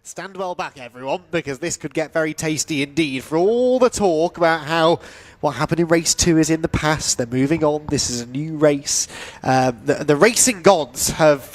Stand well back, everyone, because this could get very tasty indeed. For all the talk about how what happened in race 2 is in the past, they're moving on, this is a new race. The racing gods have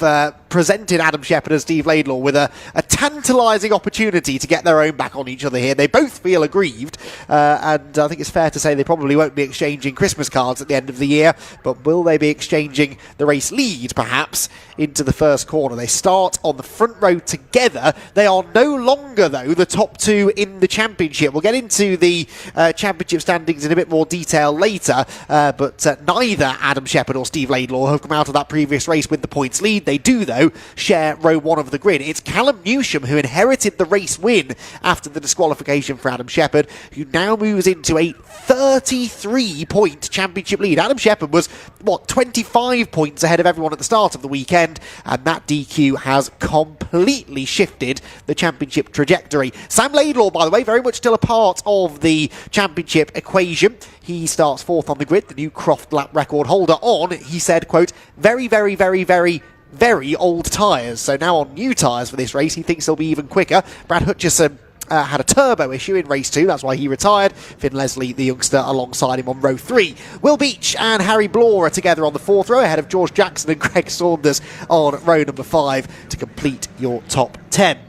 presented Adam Shepherd and Steve Laidlaw with a tantalising opportunity to get their own back on each other here. They both feel aggrieved, and I think it's fair to say they probably won't be exchanging Christmas cards at the end of the year, but will they be exchanging the race lead, perhaps, into the first corner? They start on the front row together. They are no longer, though, the top two in the championship. We'll get into the championship standings in a bit more detail later, but neither Adam Shepherd or Steve Laidlaw have come out of that previous race with the points lead. They do, though, share row 1 of the grid. It's Callum Newsham who inherited the race win after the disqualification for Adam Shepherd, who now moves into a 33-point championship lead. Adam Shepherd was, 25 points ahead of everyone at the start of the weekend, and that DQ has completely shifted the championship trajectory. Sam Laidlaw, by the way, very much still a part of the championship equation. He starts 4th on the grid, the new Croft lap record holder on, he said, quote, very, very, very, very, very old tyres. So now on new tyres for this race, he thinks they'll be even quicker. Brad Hutchison had a turbo issue in race 2, that's why he retired. Finn Leslie, the youngster, alongside him on row 3. Will Beach and Harry Blaw are together on the 4th row, ahead of George Jackson and Greg Saunders on row number 5 to complete your top 10.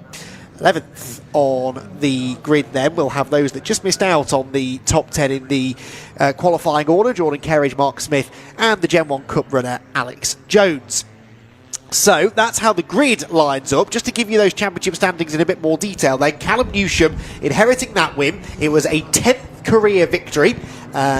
11th on the grid then, we'll have those that just missed out on the top 10 in the qualifying order: Jordan Kerridge, Mark Smith, and the Gen 1 Cup runner Alex Jones. So that's how the grid lines up. Just to give you those championship standings in a bit more detail then, Callum Newsham inheriting that win. It was a 10th career victory,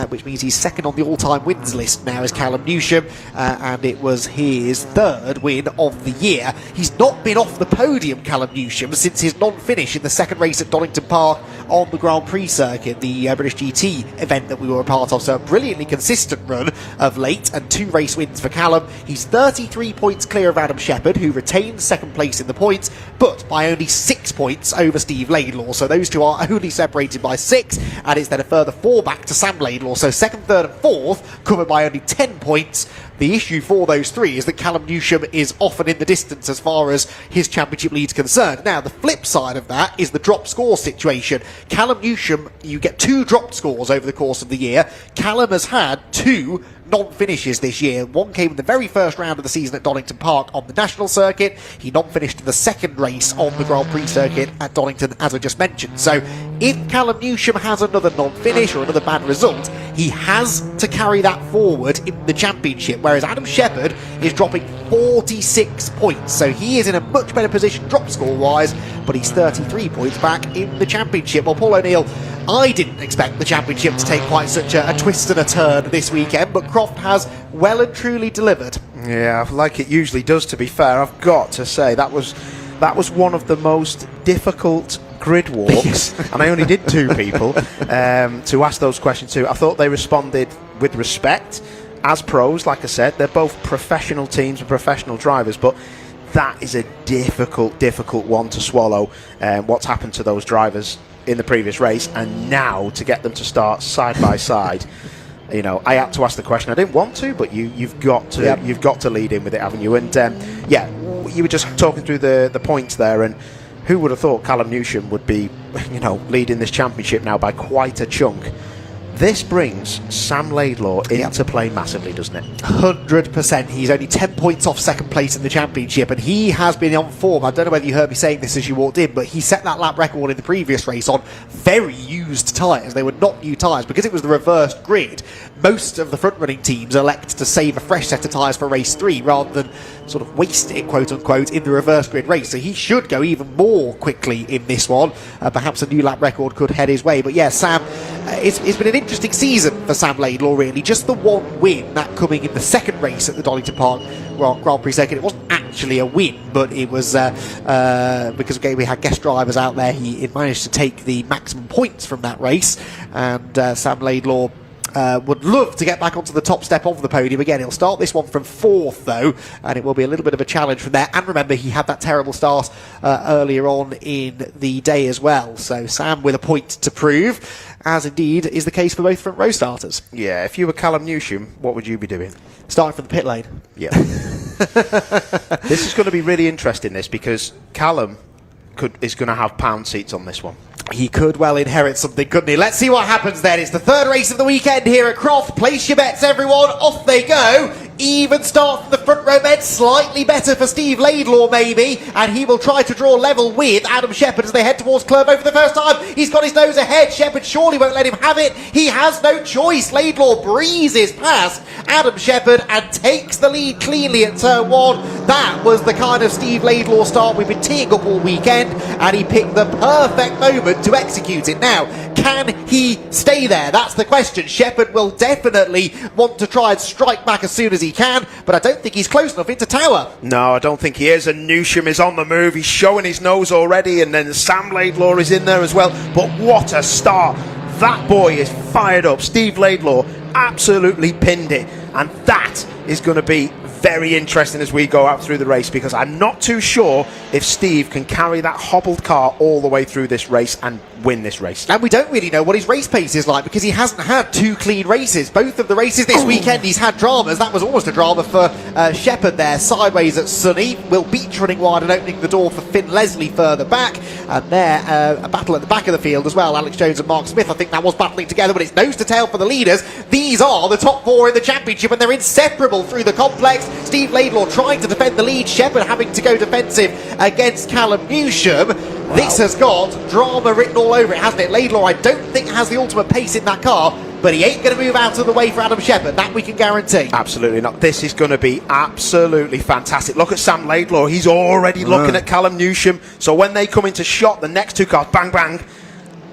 which means he's second on the all-time wins list now as Callum Newsham, and it was his 3rd win of the year. He's not been off the podium, Callum Newsham, since his non-finish in the second race at Donington Park on the Grand Prix circuit, the British GT event that we were a part of. So a brilliantly consistent run of late and 2 race wins for Callum. He's 33 points clear of Adam Shepherd, who retains second place in the points, but by only 6 points over Steve Laidlaw. So those two are only separated by 6, and it's then a further 4 back to Sam Laidlaw. So 2nd, 3rd and 4th covered by only 10 points. The issue for those 3 is that Callum Newsham is often in the distance as far as his championship lead's concerned. Now, the flip side of that is the drop score situation. Callum Newsham, you get 2 dropped scores over the course of the year. Callum has had 2 non-finishes this year. One came in the very first round of the season at Donington Park on the national circuit. He non-finished in the second race on the Grand Prix circuit at Donington, as I just mentioned. So if Callum Newsham has another non-finish or another bad result, he has to carry that forward in the championship, whereas Adam Shepherd is dropping 46 points. So he is in a much better position drop score wise, but he's 33 points back in the championship. Well, Paul O'Neill, I didn't expect the championship to take quite such a twist and a turn this weekend, but Croft has well and truly delivered. Yeah, like it usually does, to be fair. I've got to say, that was one of the most difficult grid walks, and I only did 2 people to ask those questions to. I thought they responded with respect, as pros. Like I said, they're both professional teams and professional drivers, but that is a difficult one to swallow, what's happened to those drivers in the previous race, and now to get them to start side by side. You know, I had to ask the question. I didn't want to, but you've got to lead in with it, haven't you? And yeah, you were just talking through the points there, and who would have thought Callum Newsham would be, leading this championship now by quite a chunk? This brings Sam Laidlaw into play massively, doesn't it? 100%. He's only 10 points off second place in the championship, and he has been on form. I don't know whether you heard me saying this as you walked in, but he set that lap record in the previous race on very used tyres. They were not new tyres. Because it was the reversed grid, most of the front-running teams elect to save a fresh set of tyres for race 3 rather than sort of waste it, quote-unquote, in the reverse grid race. So he should go even more quickly in this one. Perhaps a new lap record could head his way. But yeah, Sam, it's been an interesting season for Sam Laidlaw, really. Just the one win, that coming in the second race at the Donington Park Grand Prix circuit. It wasn't actually a win, but it was because we had guest drivers out there. He managed to take the maximum points from that race, and Sam Laidlaw would love to get back onto the top step of the podium again. He'll start this one from 4th, though, and it will be a little bit of a challenge from there. And remember, he had that terrible start earlier on in the day as well. So Sam with a point to prove, as indeed is the case for both front row starters. Yeah, if you were Callum Newsham, what would you be doing? Starting from the pit lane. Yeah. This is going to be really interesting, this, because Callum is going to have pound seats on this one. He could well inherit something, couldn't he? Let's see what happens then. It's the third race of the weekend here at Croft. Place your bets, everyone. Off they go. Even start from the front row bed. Slightly better for Steve Laidlaw, maybe. And he will try to draw level with Adam Shepherd as they head towards Clervo for the first time. He's got his nose ahead. Shepherd surely won't let him have it. He has no choice. Laidlaw breezes past Adam Shepherd and takes the lead cleanly at turn 1. That was the kind of Steve Laidlaw start we've been teeing up all weekend. And he picked the perfect moment to execute it. Now, can he stay there? That's the question. Shepherd will definitely want to try and strike back as soon as he can, but I don't think he's close enough into Tower. No, I don't think he is, and Newsham is on the move. He's showing his nose already, and then Sam Laidlaw is in there as well. But what a start. That boy is fired up. Steve Laidlaw absolutely pinned it, and that is going to be very interesting as we go out through the race, because I'm not too sure if Steve can carry that hobbled car all the way through this race and win this race. And we don't really know what his race pace is like, because he hasn't had 2 clean races. Both of the races this weekend he's had dramas. That was almost a drama for Shepherd there, sideways at Sunny. Will Beach running wide and opening the door for Finn Leslie further back. And there, a battle at the back of the field as well. Alex Jones and Mark Smith, I think that was battling together, but it's nose to tail for the leaders. These are the top 4 in the championship, and they're inseparable through the complex. Steve Laidlaw trying to defend the lead. Shepherd having to go defensive against Callum Newsham. Wow. This has got drama written all over it, hasn't it? Laidlaw, I don't think, has the ultimate pace in that car, but he ain't going to move out of the way for Adam Shepherd. That we can guarantee. Absolutely not. This is going to be absolutely fantastic. Look at Sam Laidlaw. He's already looking at Callum Newsham. So when they come into shot, the next 2 cars, bang, bang.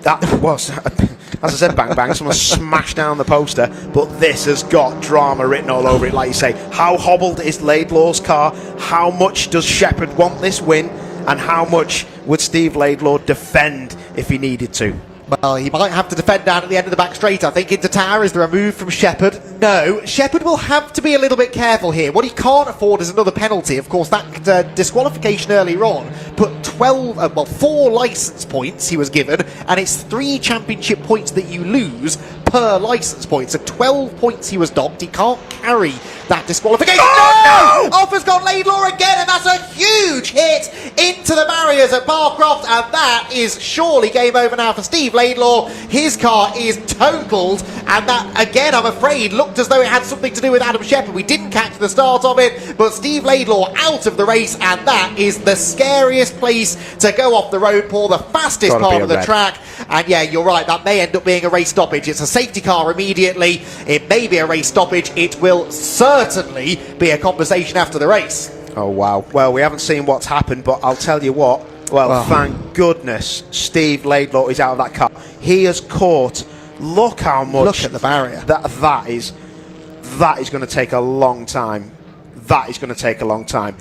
That was, as I said, bang, bang. Someone smashed down the poster. But this has got drama written all over it. Like you say, how hobbled is Laidlaw's car? How much does Shepherd want this win? And how much would Steve Laidlaw defend if he needed to? Well, he might have to defend down at the end of the back straight, I think, into Tower. Is there a move from Shepherd? No. Shepherd will have to be a little bit careful here. What he can't afford is another penalty. Of course, that disqualification earlier on put 4 licence points he was given, and it's 3 championship points that you lose per licence point. So 12 points he was docked. He can't carry that disqualification. Oh, no! Off has got Laidlaw again, and that's a huge hit into the barriers at Croft, and that is surely game over now for Steve Laidlaw. His car is totaled, and that, again, I'm afraid, looked as though it had something to do with Adam Shepherd. We didn't catch the start of it, but Steve Laidlaw out of the race, and that is the scariest place to go off the road, Paul, the fastest part of the track. And yeah, you're right, that may end up being a race stoppage. It's a safety car immediately. It may be a race stoppage. It will certainly be a conversation after the race. Oh, wow. Well, we haven't seen what's happened, but I'll tell you what. Well, thank goodness Steve Laidlaw is out of that car. He has caught, look how much. Look at the barrier. That is going to take a long time. That is going to take a long time.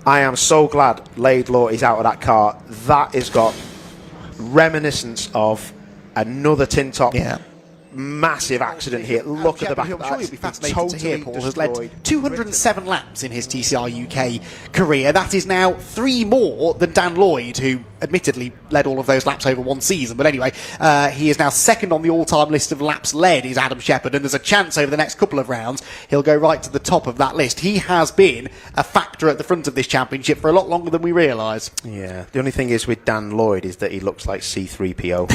I am so glad Laidlaw is out of that car. That has got reminiscence of another tin top. Yeah. Massive accident here. Look at the back. I'm sure you'll be fascinated to hear, Paul has led 207 laps in his TCR UK career. That is now 3 more than Dan Lloyd, who admittedly led all of those laps over 1 season. But anyway, he is now second on the all-time list of laps led, is Adam Shepherd, and there's a chance over the next couple of rounds he'll go right to the top of that list. He has been a factor at the front of this championship for a lot longer than we realise. Yeah, the only thing is with Dan Lloyd is that he looks like C-3PO.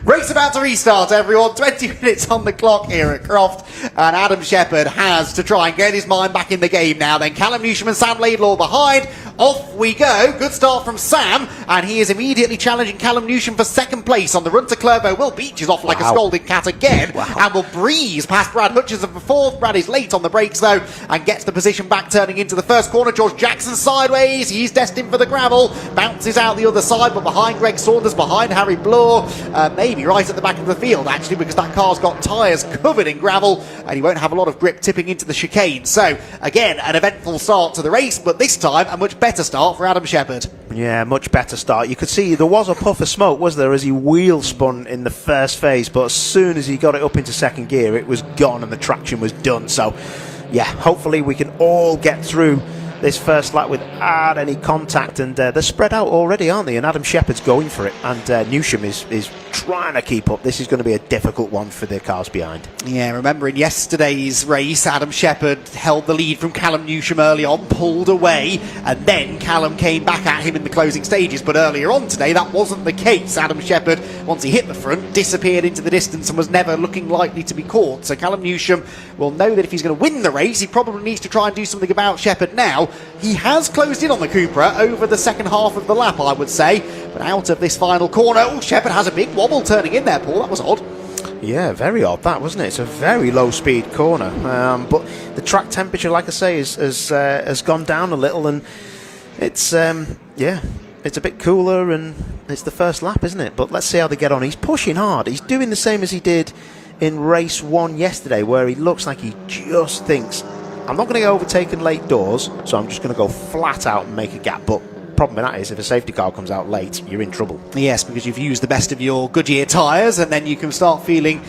Race about to restart, everyone. 20 minutes on the clock here at Croft, and Adam Shepherd has to try and get his mind back in the game now. Then Callum Newsham and Sam Laidlaw behind. Off we go. Good start from Sam, and he is immediately challenging Callum Newsham for second place on the run to Clervo. Will Beach is off like a scalding cat again, and will breeze past Brad Hutchinson for 4th. Brad is late on the brakes though, and gets the position back turning into the first corner. George Jackson sideways. He's destined for the gravel. Bounces out the other side, but behind Greg Saunders, behind Harry Bloor, maybe right at the back of the field actually, because that car's got tyres covered in gravel, and he won't have a lot of grip tipping into the chicane. So again, an eventful start to the race, but this time a much better start for Adam Shepherd. Yeah, much better start. You could see there was a puff of smoke, was there, as he wheel spun in the first phase, but as soon as he got it up into second gear, it was gone and the traction was done. So yeah, hopefully we can all get through this first lap without any contact, and they're spread out already, aren't they? And Adam Shepherd's going for it, and Newsham is trying to keep up. This is going to be a difficult one for the cars behind. Yeah, remember in yesterday's race, Adam Shepherd held the lead from Callum Newsham early on, pulled away, and then Callum came back at him in the closing stages. But earlier on today, that wasn't the case. Adam Shepherd, once he hit the front, disappeared into the distance and was never looking likely to be caught. So Callum Newsham will know that if he's going to win the race, he probably needs to try and do something about Shepherd now. He has closed in on the Cupra over the second half of the lap, I would say. But out of this final corner, oh, Shepherd has a big wobble turning in there, Paul. That was odd. Yeah, very odd that, wasn't it? It's a very low speed corner, but the track temperature, like I say, has gone down a little, and it's it's a bit cooler, and it's the first lap, isn't it? But let's see how they get on. He's pushing hard. He's doing the same as he did in race 1 yesterday, where he looks like he just thinks, I'm not going to get overtaken late doors, so I'm just going to go flat out and make a gap. But problem with that is if a safety car comes out late, you're in trouble. Yes, because you've used the best of your Goodyear tyres, and then you can start feeling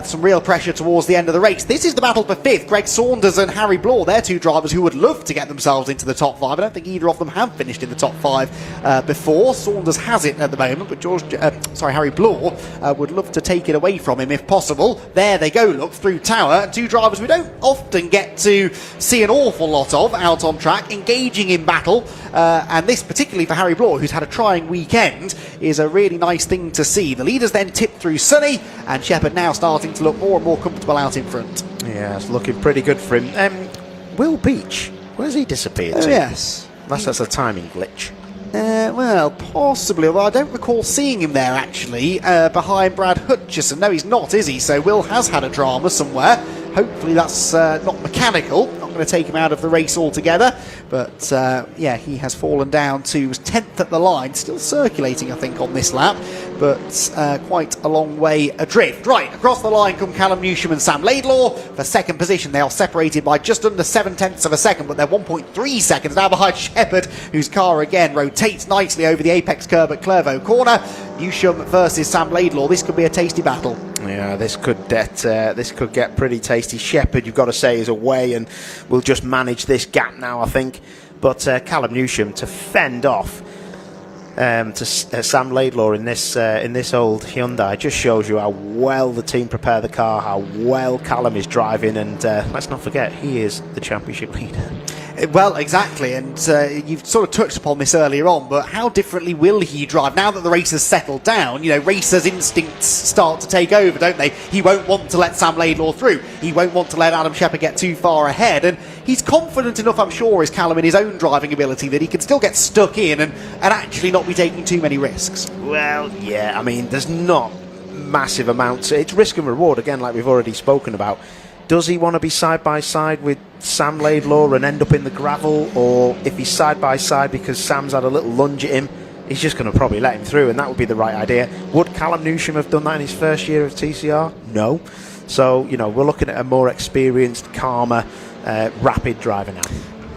some real pressure towards the end of the race. This is the battle for 5th. Greg Saunders and Harry Blore, they're two drivers who would love to get themselves into the top 5. I don't think either of them have finished in the top 5 before. Saunders has it at the moment, but Harry Blore would love to take it away from him if possible. There they go, look, through Tower. Two drivers we don't often get to see an awful lot of out on track, engaging in battle, and this particularly for Harry Blore, who's had a trying weekend, is a really nice thing to see. The leaders then tip through Sunny, and Shepherd now starting to look more and more comfortable out in front. Yeah, it's looking pretty good for him. Will Beach, where's he disappeared to? Yes. That's a timing glitch. Well, possibly, although I don't recall seeing him there actually, behind Brad Hutchison. No, he's not, is he? So Will has had a drama somewhere. Hopefully that's not mechanical, not going to take him out of the race altogether. But yeah, he has fallen down to 10th at the line, still circulating I think on this lap, but quite a long way adrift. Right, across the line come Callum Newsham and Sam Laidlaw for second position. They are separated by just under 7/10 of a second, but they're 1.3 seconds now behind Shepherd, whose car again rotates nicely over the apex curve at Clervaux Corner. Newsham versus Sam Laidlaw, this could be a tasty battle. Yeah, this could get pretty tasty. Shepherd, you've got to say, is away and will just manage this gap now, I think. But Callum Newsham to fend off Sam Laidlaw in this old Hyundai just shows you how well the team prepare the car, how well Callum is driving, and let's not forget he is the championship leader. Well, exactly, and you've sort of touched upon this earlier on, but how differently will he drive now that the race has settled down? You know, racers' instincts start to take over, don't they? He won't want to let Sam Laidlaw through. He won't want to let Adam Shepherd get too far ahead, and he's confident enough, I'm sure, is Callum, in his own driving ability that he can still get stuck in and actually not be taking too many risks. Well, yeah, I mean, there's not massive amounts. It's risk and reward, again, like we've already spoken about. Does he want to be side by side with Sam Laidlaw and end up in the gravel, or if he's side by side because Sam's had a little lunge at him, he's just going to probably let him through, and that would be the right idea. Would Callum Newsham have done that in his first year of TCR? No. So, you know, we're looking at a more experienced, calmer, rapid driver now.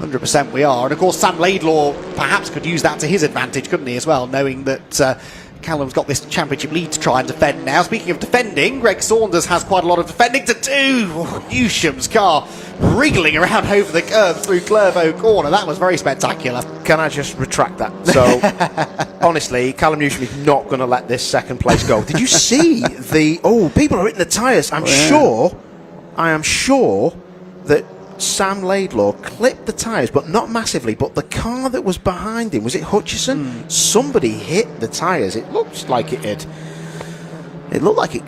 100% we are, and of course Sam Laidlaw perhaps could use that to his advantage, couldn't he, as well, knowing that Callum's got this championship lead to try and defend now. Speaking of defending, Greg Saunders has quite a lot of defending to do. Newsham's car wriggling around over the curve through Clervaux Corner. That was very spectacular. Can I just retract that? So, honestly, Callum Newsham is not going to let this second place go. Did you see the... Oh, people are hitting the tyres. I am sure that Sam Laidlaw clipped the tyres, but not massively. But the car that was behind him, was it Hutchison? Somebody hit the tyres. It looked like it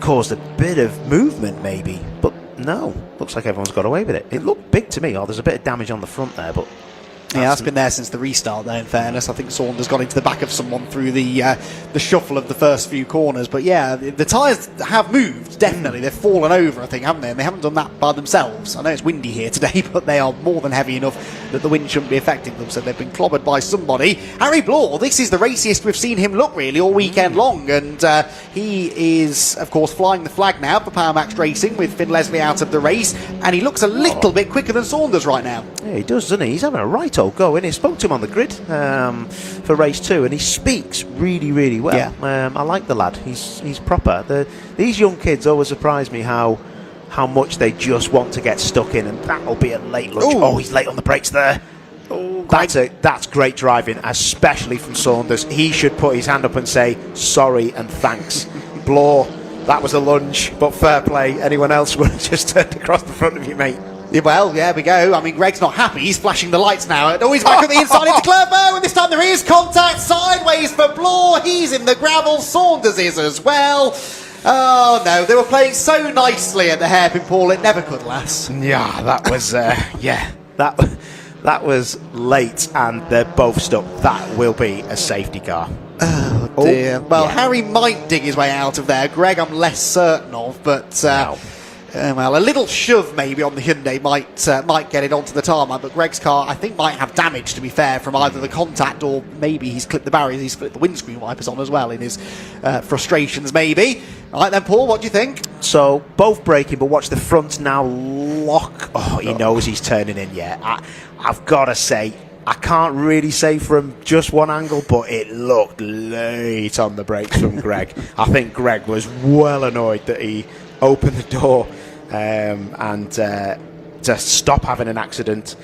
caused a bit of movement, maybe. But no, looks like everyone's got away with it. It looked big to me. Oh, there's a bit of damage on the front there, but... Yeah, that's been there since the restart, though, in fairness. I think Saunders got into the back of someone through the shuffle of the first few corners. But yeah, the tyres have moved, definitely. They've fallen over, I think, haven't they? And they haven't done that by themselves. I know it's windy here today, but they are more than heavy enough that the wind shouldn't be affecting them. So they've been clobbered by somebody. Harry Blore, this is the raciest we've seen him look, really, all weekend long. And he is, of course, flying the flag now for Power Max Racing with Finn Leslie out of the race. And he looks a little bit quicker than Saunders right now. Yeah, he does, doesn't he? He's having a right old go, and he spoke to him on the grid for race 2, and he speaks really, really well. Yeah. I like the lad. He's proper. These young kids always surprise me how much they just want to get stuck in, and that'll be a late lunch. Ooh. Oh, he's late on the brakes there. Oh, That's great driving, especially from Saunders. He should put his hand up and say sorry and thanks. Bloor, that was a lunge, but fair play. Anyone else would have just turned across the front of you, mate. Yeah, well, there we go. I mean, Greg's not happy. He's flashing the lights now. Oh, he's back at the inside into Clervo, and this time there is contact sideways for Bloor. He's in the gravel. Saunders is as well. Oh, no. They were playing so nicely at the hairpin, Paul. It never could last. Yeah, that was, that was late, and they're both stuck. That will be a safety car. Oh, dear. Well, Harry might dig his way out of there. Greg, I'm less certain of, but... well, a little shove maybe on the Hyundai might get it onto the tarmac, but Greg's car, I think, might have damage, to be fair, from either the contact or maybe he's clipped the barriers, he's flipped the windscreen wipers on as well in his frustrations, maybe. All right then, Paul, what do you think? So, both braking, but watch the front now lock. Oh, he knows he's turning in, yeah. I've got to say, I can't really say from just one angle, but it looked late on the brakes from Greg. I think Greg was well annoyed that he opened the door and to stop having an accident.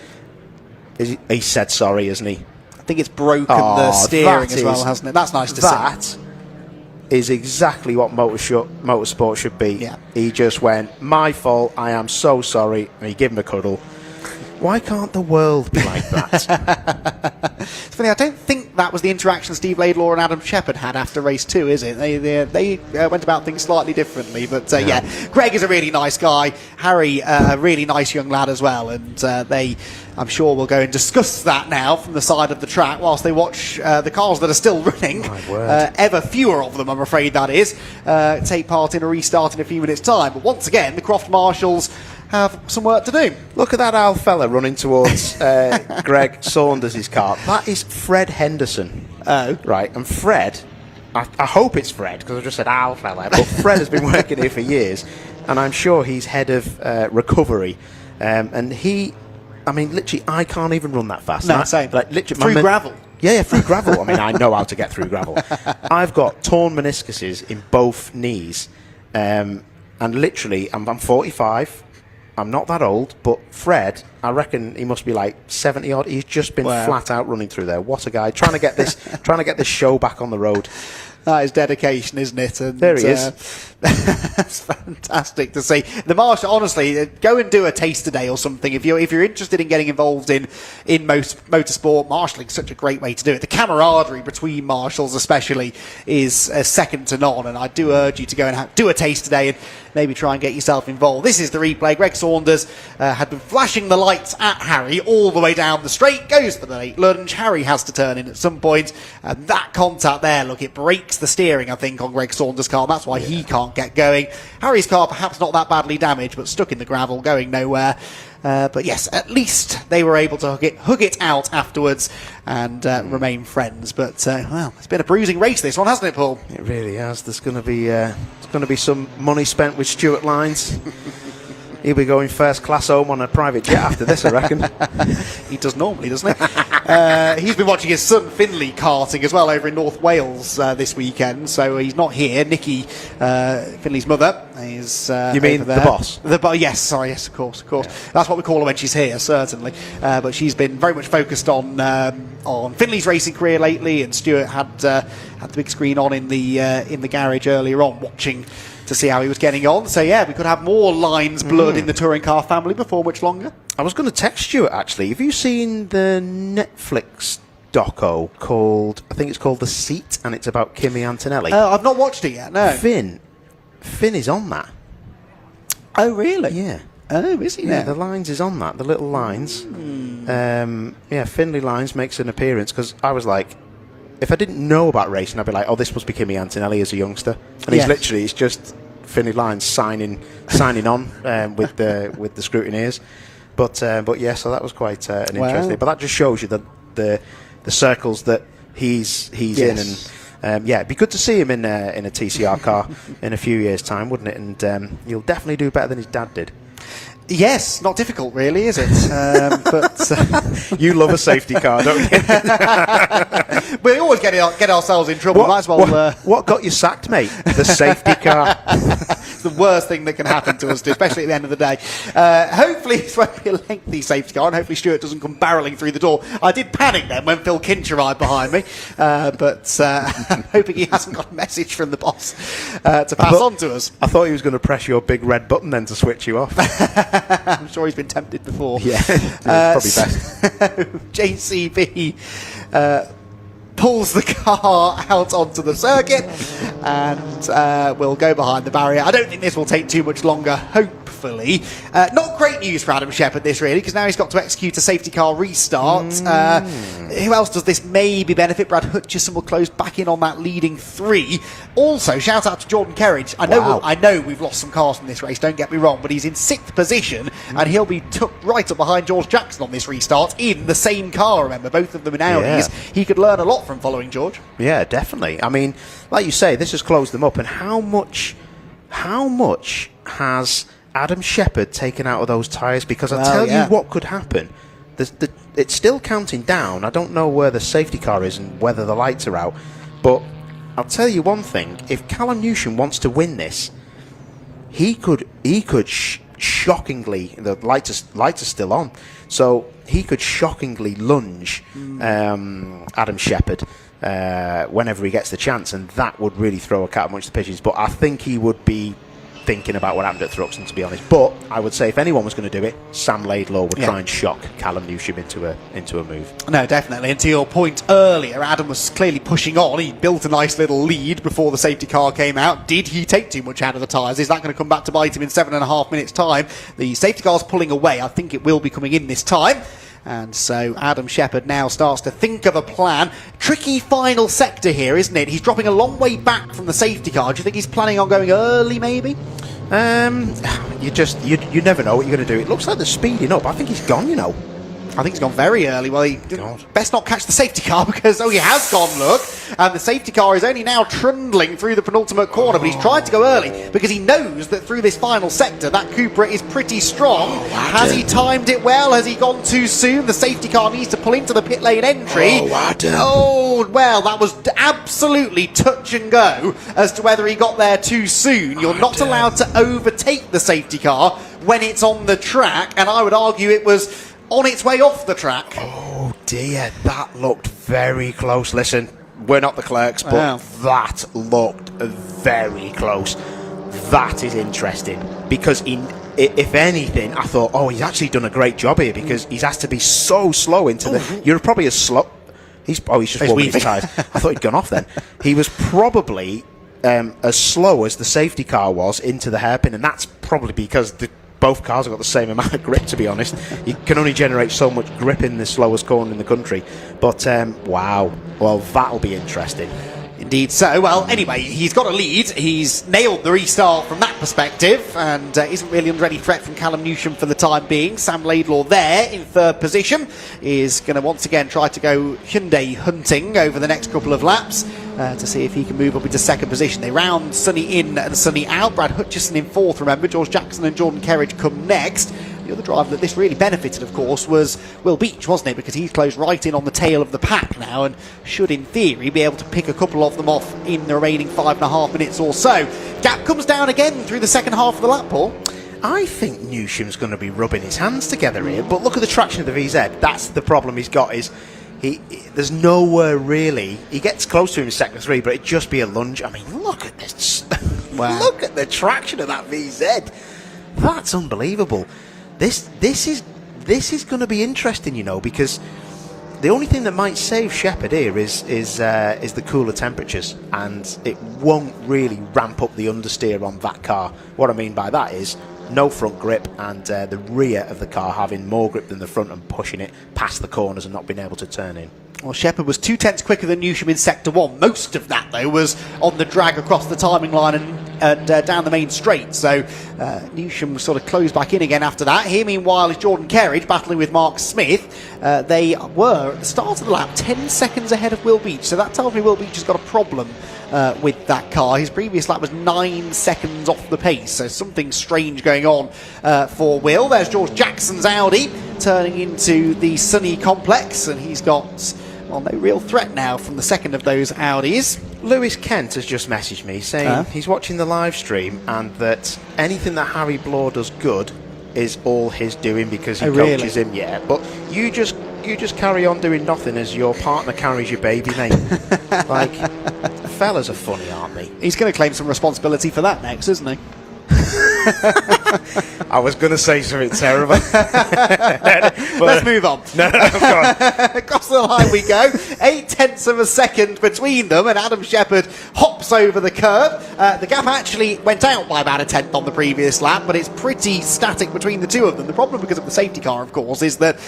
He said sorry, isn't he? I think it's broken the steering as well, hasn't it? That's nice to see. That is exactly what motorsport should be. Yeah. He just went, my fault, I am so sorry, and he gave him a cuddle. Why can't the world be like that? It's funny, I don't think that was the interaction Steve Laidlaw and Adam Shepherd had after race 2, is it? They went about things slightly differently, but Greg is a really nice guy. Harry, a really nice young lad as well, and they, I'm sure, will go and discuss that now from the side of the track whilst they watch the cars that are still running. My word. Ever fewer of them, I'm afraid that is, take part in a restart in a few minutes' time. But once again, the Croft Marshals have some work to do. Look at that old fella running towards Greg Saunders' car. That is Fred Henderson. Oh. Right, and Fred, I hope it's Fred, because I just said old fella, but Fred has been working here for years, and I'm sure he's head of recovery. And he, I mean, literally, I can't even run that fast. No, same. Like, literally, through gravel. Yeah, through gravel. I mean, I know how to get through gravel. I've got torn meniscuses in both knees, and literally, I'm 45. I'm not that old, but Fred, I reckon he must be like 70 odd. He's just been flat out running through there. What a guy! Trying to get this show back on the road. That is dedication, isn't it? And, there he is. That's fantastic to see. The Marshal, honestly, go and do a taster day or something. If you're interested in getting involved in motorsport, marshalling is such a great way to do it. The camaraderie between marshals, especially, is second to none. And I do urge you to go and do a taster day and maybe try and get yourself involved. This is the replay. Greg Saunders had been flashing the lights at Harry all the way down the straight. Goes for the late lunge. Harry has to turn in at some point, and that contact there, look, it breaks the steering, I think, on Greg Saunders' car. That's why he can't get going. Harry's car perhaps not that badly damaged, but stuck in the gravel, going nowhere. But yes, at least they were able to hug it out afterwards and remain friends. But well, it's been a bruising race, this one, hasn't it, Paul? It really has. There's going to be some money spent with Stuart Lines. He'll be going first class home on a private jet after this, I reckon. He does normally, doesn't he? He's been watching his son Finley karting as well over in North Wales this weekend, so he's not here. Nikki, Finley's mother, is you mean the boss? Yes, sorry, yes, of course. Yeah. That's what we call her when she's here, certainly. But she's been very much focused on Finley's racing career lately, and Stuart had the big screen on in the garage earlier on, watching to see how he was getting on. So yeah, we could have more Lines blood in the touring car family before much longer. I was going to text Stuart, actually. Have you seen the Netflix doco called, I think it's called The Seat, and it's about Kimi Antonelli? I've not watched it yet, no. Finn is on that. Oh, really? Yeah. Oh, is he now? Yeah, the Lines is on that, the little Lines. Finley Lines makes an appearance, because I was like, if I didn't know about racing, I'd be like, oh, this must be Kimi Antonelli as a youngster. And it's just Finley Lines signing on with the scrutineers. But yeah, so that was quite an interesting. But that just shows you the circles that he's in, and it'd be good to see him in a TCR car in a few years' time, wouldn't it? And he'll definitely do better than his dad did. Yes, not difficult really, is it? But you love a safety car, don't you? We always get ourselves in trouble. Might as well. What got you sacked, mate? The safety car. The the worst thing that can happen to us, especially at the end of the day. Hopefully this won't be a lengthy safety car, and hopefully Stuart doesn't come barrelling through the door. I did panic then when Phil Kinch arrived behind me, but I'm hoping he hasn't got a message from the boss to pass on to us. I thought he was going to press your big red button then to switch you off. I'm sure he's been tempted before. Yeah, probably best. JCB pulls the car out onto the circuit and will go behind the barrier. I don't think this will take too much longer, hopefully. Not great news for Adam Shepherd, this really, because now he's got to execute a safety car restart. Who else does this maybe benefit? Brad Hutchison will close back in on that leading 3. Also, shout out to Jordan Kerridge. I know we've lost some cars from this race, don't get me wrong, but he's in 6th position and he'll be tucked right up behind George Jackson on this restart in the same car, remember, both of them in Audis. Yeah. He could learn a lot from following George. Yeah, definitely. I mean, like you say, this has closed them up, and how much has Adam Shepherd taken out of those tyres? Because I'll tell you what could happen. It's still counting down. I don't know where the safety car is and whether the lights are out, but I'll tell you one thing: if Callum Newsham wants to win this, he could shockingly, the lights are still on, so he could shockingly lunge Adam Shepherd whenever he gets the chance, and that would really throw a cat amongst the pigeons. But I think he would be thinking about what happened at Thruxton, to be honest. But I would say if anyone was going to do it, Sam Laidlaw would try and shock Callum Newsham into a move. No, definitely. And to your point earlier, Adam was clearly pushing on. He built a nice little lead before the safety car came out. Did he take too much out of the tyres? Is that going to come back to bite him in 7.5 minutes' time? The safety car's pulling away. I think it will be coming in this time. And so Adam Shepherd now starts to think of a plan. Tricky final sector here, isn't it? He's dropping a long way back from the safety car. Do you think he's planning on going early, maybe? You never know what you're going to do. It looks like they're speeding up. I think he's gone, you know. I think he's gone very early. Well, he best not catch the safety car, because he has gone, look, and the safety car is only now trundling through the penultimate corner, but he's tried to go early because he knows that through this final sector that Cupra is pretty strong. Has he timed it well? Has he gone too soon? The safety car needs to pull into the pit lane entry. Well, that was absolutely touch and go as to whether he got there too soon. You're not allowed to overtake the safety car when it's on the track, and I would argue it was on its way off the track. Oh dear, that looked very close. Listen, we're not the clerks, but that looked very close. That is interesting, because if anything, I thought, he's actually done a great job here, because he's has to be so slow into the... You're probably as slow... He's just warming his tyres. I thought he'd gone off then. He was probably as slow as the safety car was into the hairpin, and that's probably because both cars have got the same amount of grip, to be honest. You can only generate so much grip in the slowest corner in the country. But, wow. Well, that'll be interesting. Indeed so. Well, anyway, he's got a lead. He's nailed the restart from that perspective, and isn't really under any threat from Callum Newsham for the time being. Sam Laidlaw there in 3rd position is going to once again try to go Hyundai hunting over the next couple of laps to see if he can move up into 2nd position. They round Sunny in and Sunny out. Brad Hutchison in 4th, remember. George Jackson and Jordan Kerridge come next. The other driver that this really benefited, of course, was Will Beach, wasn't it? Because he's closed right in on the tail of the pack now and should, in theory, be able to pick a couple of them off in the remaining 5.5 minutes or so. Gap comes down again through the second half of the lap, Paul. I think Newsham's going to be rubbing his hands together here, but look at the traction of the VZ. That's the problem he's got, is there's nowhere really. He gets close to him in sector 3, but it'd just be a lunge. I mean, look at this. Wow. Look at the traction of that VZ. That's unbelievable. This is going to be interesting, you know, because the only thing that might save Shepherd here is the cooler temperatures, and it won't really ramp up the understeer on that car. What I mean by that is no front grip, and the rear of the car having more grip than the front and pushing it past the corners and not being able to turn in. Well, Shepherd was 2/10 quicker than Newsham in Sector 1. Most of that, though, was on the drag across the timing line and down the main straight. So Newsham was sort of closed back in again after that. Here, meanwhile, is Jordan Kerridge battling with Mark Smith. They were, at the start of the lap, 10 seconds ahead of Will Beach. So that tells me Will Beach has got a problem with that car. His previous lap was 9 seconds off the pace. So something strange going on for Will. There's George Jackson's Audi turning into the Sunny complex, and he's got... well, no real threat now from the second of those Audis. Lewis Kent has just messaged me saying he's watching the live stream and that anything that Harry Bloor does good is all his doing because he coaches him. Yeah, but you just carry on doing nothing as your partner carries your baby, mate. Like, fellas are funny, aren't they? He's going to claim some responsibility for that next, isn't he? I was going to say something terrible. Let's move on. No, go on. Across the line we go. 0.8 of a second between them, and Adam Shepherd hops over the curb. The gap actually went out by about 1/10 on the previous lap, but it's pretty static between the two of them. The problem, because of the safety car, of course, is that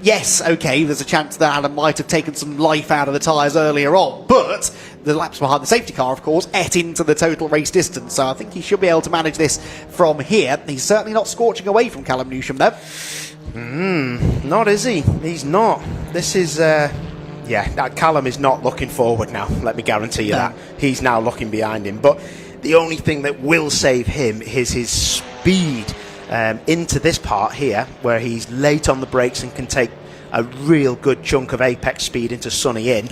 yes, okay, there's a chance that Adam might have taken some life out of the tyres earlier on, but the laps behind the safety car, of course, ate into the total race distance, so I think he should be able to manage this from here. He's certainly not scorching away from Callum Newsham, though. Not is he? He's not. This is, Callum is not looking forward now, let me guarantee you that. He's now looking behind him, but the only thing that will save him is his speed into this part here, where he's late on the brakes and can take a real good chunk of apex speed into Sonny in,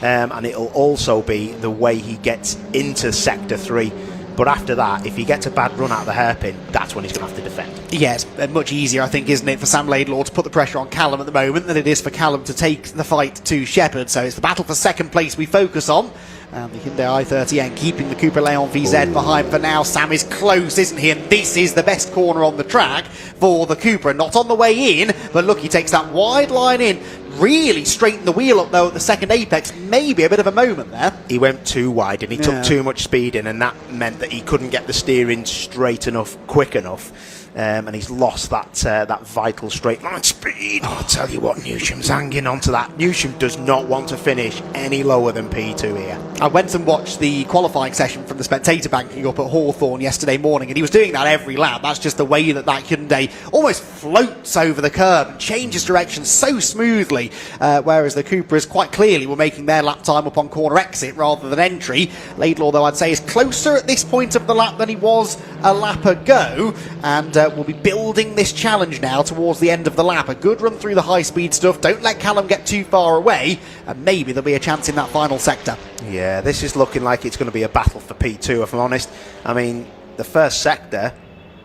and it'll also be the way he gets into sector 3. But after that, if he gets a bad run out of the hairpin, that's when he's going to have to defend. Yeah, it's much easier, I think, isn't it, for Sam Laidlaw to put the pressure on Callum at the moment than it is for Callum to take the fight to Shepherd. So it's the battle for second place we focus on. And the Hyundai i30N keeping the Cupra Leon VZ behind for now. Sam is close, isn't he? And this is the best corner on the track for the Cupra. Not on the way in, but look, he takes that wide line in. Really straightened the wheel up, though, at the second apex. Maybe a bit of a moment there. He went too wide and he took too much speed in, and that meant that he couldn't get the steering straight enough, quick enough. And he's lost that vital straight line speed. Oh, I'll tell you what, Newsham's hanging on to that. Newsham does not want to finish any lower than P2 here. I went and watched the qualifying session from the spectator banking up at Hawthorne yesterday morning, and he was doing that every lap. That's just the way that Hyundai almost floats over the curb and changes direction so smoothly, whereas the Cupras quite clearly were making their lap time up on corner exit rather than entry. Laidlaw, though, I'd say is closer at this point of the lap than he was a lap ago, and we'll be building this challenge now towards the end of the lap. A good run through the high-speed stuff. Don't let Callum get too far away, and maybe there'll be a chance in that final sector. Yeah, this is looking like it's going to be a battle for P2, if I'm honest. I mean, the first sector,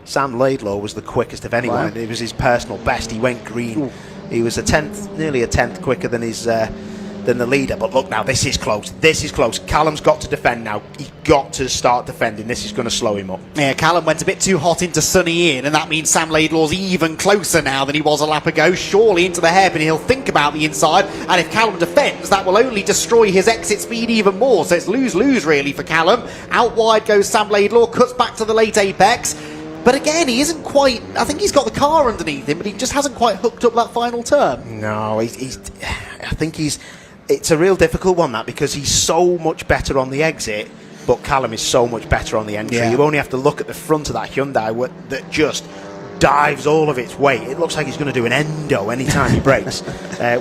Sam Laidlaw was the quickest of anyone. Wow. It was his personal best. He went green. Ooh. He was nearly a tenth quicker than his than the leader. But look now, this is close. This is close. Callum's got to defend now. He's got to start defending. This is going to slow him up. Yeah, Callum went a bit too hot into Sonny in, and that means Sam Laidlaw's even closer now than he was a lap ago. Surely into the hairpin, he'll think about the inside, and if Callum defends, that will only destroy his exit speed even more. So it's lose-lose really for Callum. Out wide goes Sam Laidlaw, cuts back to the late apex. But again, he isn't quite... I think he's got the car underneath him, but he just hasn't quite hooked up that final turn. No, I think he's... It's a real difficult one, that, because he's so much better on the exit, but Callum is so much better on the entry. Yeah. You only have to look at the front of that Hyundai that just dives all of its weight. It looks like he's going to do an endo anytime he brakes.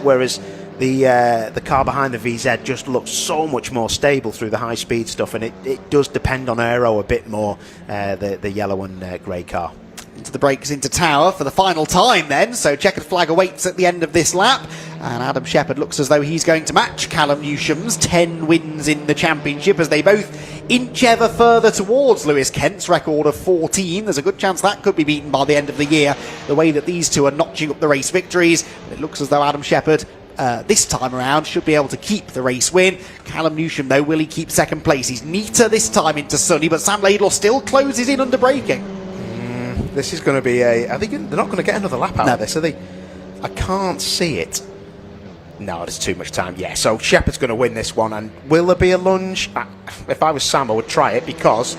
Whereas the car behind the VZ just looks so much more stable through the high-speed stuff, and it does depend on aero a bit more, the yellow and grey car. Into the brakes into tower for the final time then, so checkered flag awaits at the end of this lap, and Adam Shepherd looks as though he's going to match Callum Newsham's 10 wins in the championship as they both inch ever further towards Lewis Kent's record of 14. There's a good chance that could be beaten by the end of the year, the way that these two are notching up the race victories. It looks as though Adam Shepherd this time around should be able to keep the race win. Callum Newsham, though, will he keep second place? He's neater this time into Sonny, but Sam Laidlaw still closes in under braking. This is going to be they're not going to get another lap out of this, are they? I can't see it. No, there's too much time. Yeah, so Shepherd's going to win this one, and will there be a lunge? If I was Sam, I would try it, because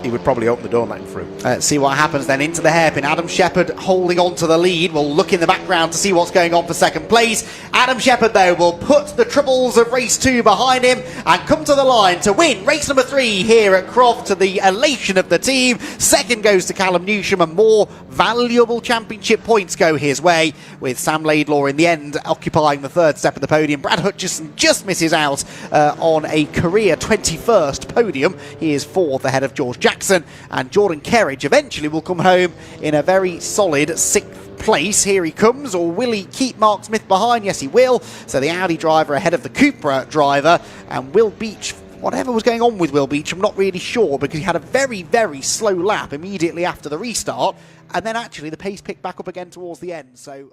he would probably open the door and let him through. Let's see what happens then. Into the hairpin, Adam Shepherd holding on to the lead. We'll look in the background to see what's going on for second place. Adam Shepherd, though, will put the triples of race 2 behind him and come to the line to win race number 3 here at Croft, to the elation of the team. Second goes to Callum Newsham, and more valuable championship points go his way, with Sam Laidlaw in the end occupying the third step of the podium. Brad Hutchison just misses out on a career 21st podium. He is 4th ahead of George Jackson, and Jordan Kerridge eventually will come home in a very solid 6th place. Here he comes, or will he keep Mark Smith behind? Yes, he will. So the Audi driver ahead of the Cupra driver, and will Beach whatever was going on with Will Beach, I'm not really sure, because he had a very, very slow lap immediately after the restart, and then actually the pace picked back up again towards the end. So